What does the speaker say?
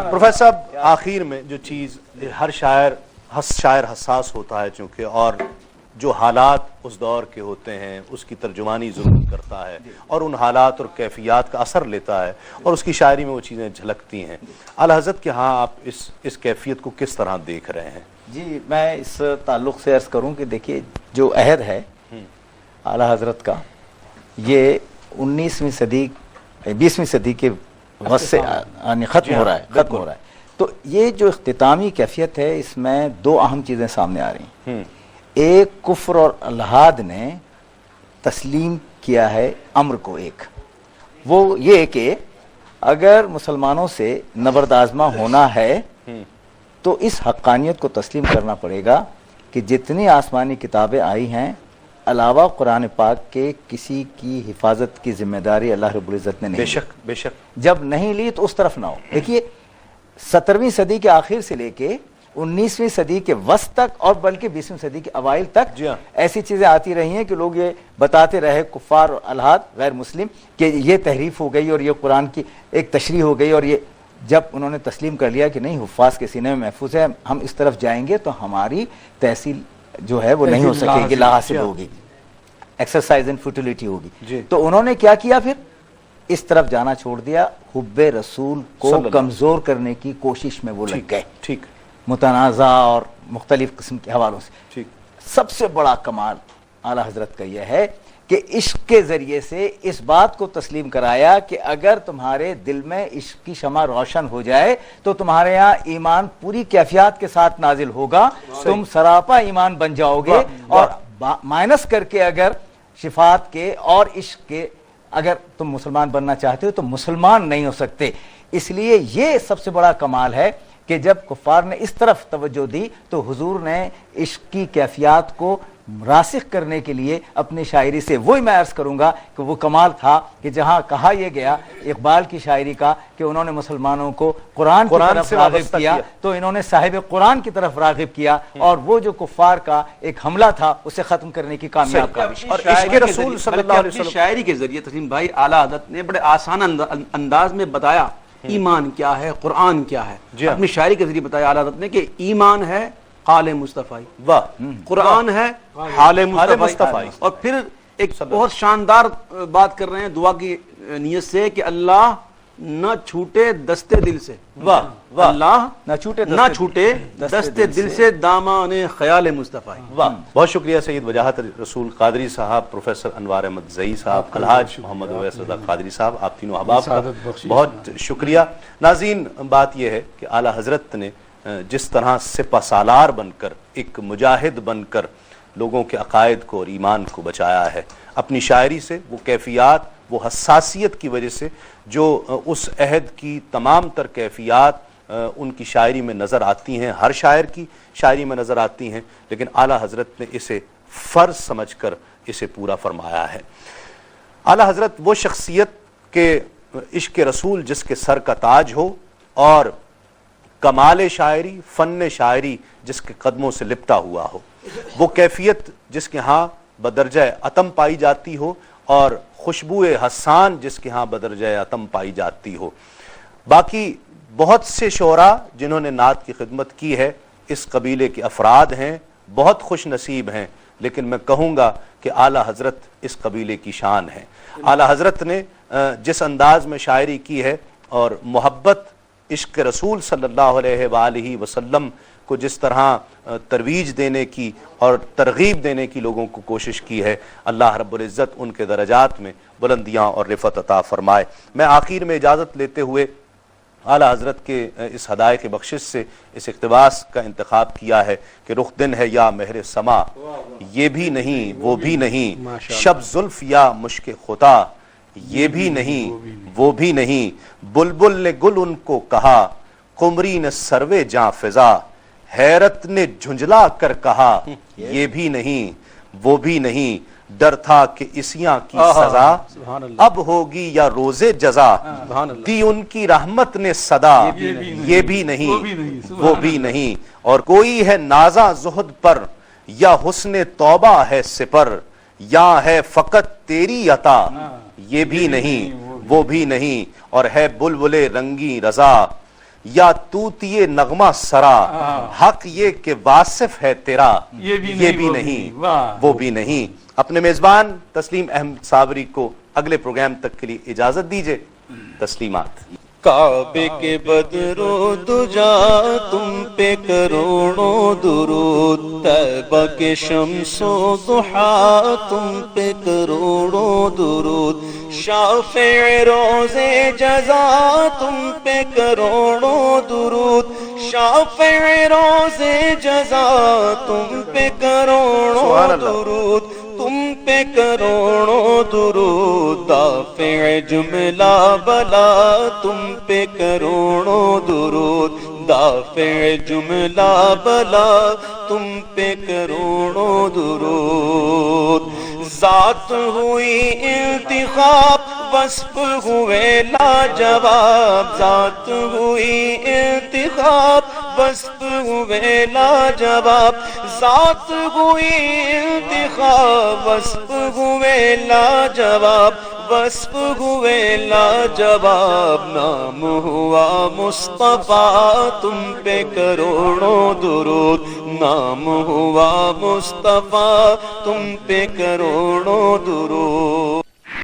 Professor صاحب آخر میں جو چیز ہر شاعر حساس ہوتا ہے چونکہ، اور جو حالات اس دور کے ہوتے ہیں اس کی ترجمانی ضرور کرتا ہے اور ان حالات اور کیفیات کا اثر لیتا ہے اور اس کی شاعری میں وہ چیزیں جھلکتی ہیں. اعلیٰ حضرت کے ہاں آپ اس کیفیت کو کس طرح دیکھ رہے ہیں؟ جی میں اس تعلق سے عرض کروں کہ دیکھیے جو عہد ہے اعلیٰ حضرت کا، یہ 19ویں صدی 20ویں صدی کے وقت سے ختم ہو رہا ہے. تو یہ جو اختتامی کیفیت ہے اس میں دو اہم چیزیں سامنے آ رہی ہیں. ایک کفر اور الحاد نے تسلیم کیا ہے امر کو، ایک وہ یہ کہ اگر مسلمانوں سے نبرد آزما ہونا ہے تو اس حقانیت کو تسلیم کرنا پڑے گا کہ جتنی آسمانی کتابیں آئی ہیں علاوہ قرآن پاک کے کسی کی حفاظت کی ذمہ داری اللہ رب العزت نے نہیں. بے شک جب نہیں لی تو اس طرف نہ ہو. دیکھیے 17ویں صدی کے آخر سے لے کے 19ویں صدی کے وسط تک اور بلکہ 20ویں صدی کے اوائل تک ایسی چیزیں آتی رہی ہیں کہ لوگ یہ بتاتے رہے کفار اور الحاد غیر مسلم کہ یہ تحریف ہو گئی اور یہ قرآن کی ایک تشریح ہو گئی، اور یہ جب انہوں نے تسلیم کر لیا کہ نہیں حفاظ کے سینے میں محفوظ ہے، ہم اس طرف جائیں گے تو ہماری تحصیل جو ہے وہ نہیں ہو سکے گی، لا حاصل ہوگی، ایکسرسائز اینڈ فیوٹیلیٹی ہوگی. تو انہوں نے کیا کیا؟ پھر اس طرف جانا چھوڑ دیا، حب رسول کو کمزور کرنے کی کوشش میں وہ لگ گئے. ٹھیک متنازع اور مختلف قسم کے حوالوں سے. سب سے بڑا کمال اعلیٰ حضرت کا یہ ہے کہ عشق کے ذریعے سے اس بات کو تسلیم کرایا کہ اگر تمہارے دل میں عشق کی شمع روشن ہو جائے تو تمہارے یہاں ایمان پوری کیفیات کے ساتھ نازل ہوگا، تم سراپا ایمان بن جاؤ گے، اور مائنس کر کے اگر شفاعت کے اور عشق کے اگر تم مسلمان بننا چاہتے ہو تو مسلمان نہیں ہو سکتے. اس لیے یہ سب سے بڑا کمال ہے کہ جب کفار نے اس طرف توجہ دی تو حضور نے عشق کی کیفیات کو راسخ کرنے کے لیے اپنی شاعری سے، وہی میں عرض کروں گا کہ وہ کمال تھا کہ جہاں کہا یہ گیا اقبال کی شاعری کا کہ انہوں نے مسلمانوں کو قرآن کی طرف راغب کیا تو انہوں نے صاحب قرآن کی طرف راغب کیا، اور وہ جو کفار کا ایک حملہ تھا اسے ختم کرنے کی کامیاب کاوش. اور عشق رسول صلی اللہ علیہ وسلم شاعری کے ذریعے تسلیم بھائی اعلیٰ حضرت نے بڑے آسان انداز میں بتایا ایمان کیا ہے، قرآن کیا ہے. اپنی شاعری کے ذریعے بتایا اعلیٰ حضرت نے کہ ایمان ہے حال مصطفی، قرآن ہے حال مصطفی، اور پھر ایک بہت شاندار بات کر رہے ہیں دعا کی نیت سے کہ اللہ نہ چھوٹے دستے دل سے، اللہ نہ چھوٹے دستے دل سے دامان خیال مصطفی. بہت شکریہ سید وجاہت رسول قادری صاحب، پروفیسر انوار احمد زئی صاحب، الحاج محمد اویس رضا قادری صاحب، آپ تینوں احباب کا بہت شکریہ. ناظرین بات یہ ہے کہ اعلیٰ حضرت نے جس طرح سپہ سالار بن کر ایک مجاہد بن کر لوگوں کے عقائد کو اور ایمان کو بچایا ہے اپنی شاعری سے، وہ کیفیات، وہ حساسیت کی وجہ سے جو اس عہد کی تمام تر کیفیات ان کی شاعری میں نظر آتی ہیں، ہر شاعر کی شاعری میں نظر آتی ہیں، لیکن اعلیٰ حضرت نے اسے فرض سمجھ کر اسے پورا فرمایا ہے. اعلیٰ حضرت وہ شخصیت کہ عشق رسول جس کے سر کا تاج ہو، اور کمال شاعری، فن شاعری جس کے قدموں سے لپٹا ہوا ہو، وہ کیفیت جس کے ہاں بدرجہ عتم پائی جاتی ہو، اور خوشبو حسان جس کے ہاں بدرجہ عتم پائی جاتی ہو. باقی بہت سے شعراء جنہوں نے نعت کی خدمت کی ہے اس قبیلے کے افراد ہیں، بہت خوش نصیب ہیں، لیکن میں کہوں گا کہ اعلیٰ حضرت اس قبیلے کی شان ہے. اعلیٰ حضرت نے جس انداز میں شاعری کی ہے اور محبت عشق رسول صلی اللہ علیہ وآلہ وسلم کو جس طرح ترویج دینے کی اور ترغیب دینے کی لوگوں کو کوشش کی ہے، اللہ رب العزت ان کے درجات میں بلندیاں اور رفعت عطا فرمائے. میں آخر میں اجازت لیتے ہوئے اعلیٰ حضرت کے اس ہدایے کے بخشش سے اس اقتباس کا انتخاب کیا ہے کہ رخ دن ہے یا مہر سما، یہ بھی نہیں وہ بھی نہیں، شب زلف یا مشک خطا، یہ بھی نہیں وہ بھی نہیں، بلبل نے گل ان کو کہا، قمری نے سروے جاں فضا، حیرت نے جھنجلا کر کہا، یہ بھی نہیں وہ بھی نہیں، ڈر تھا کہ اسیاں کی سزا اب ہوگی یا روزے جزا، دی ان کی رحمت نے صدا، یہ بھی نہیں وہ بھی نہیں، اور کوئی ہے نازاں زہد پر یا حسن توبہ ہے سپر، یا ہے فقط تیری عطا، یہ بھی نہیں وہ بھی نہیں، اور ہے بلبل رنگی رضا، یا توتیے نغمہ سرا، حق یہ کہ واصف ہے تیرا، یہ بھی نہیں وہ بھی نہیں۔ اپنے میزبان تسلیم احمد صابری کو اگلے پروگرام تک کے لیے اجازت دیجئے۔ تسلیمات۔ کعبے کے بدرو دجا تم پہ کروڑوں درود، طیبہ کے شمس و ضحیٰ تم پہ کروڑوں درود، شافع روزے جزا تم پہ کروڑوں درود، شافع روزے جزا تم پہ کروڑوں درود، تم پہ کروڑوں درود، دافع جملہ بلا تم پہ کروڑوں درود، دافع جملہ بلا تم پہ کروڑوں درود، ذات ہوئی انتخاب وصف ہوئے لاجواب، ذات ہوئی انتخاب وصف ہوئے لاجواب، ذات ہوئی انتخاب وصف ہوئے لاجواب، وصف ہوئے لاجواب، نام ہوا مصطفیٰ تم پہ کروڑوں درود، نام ہوا مصطفیٰ تم پہ کروڑوں درود۔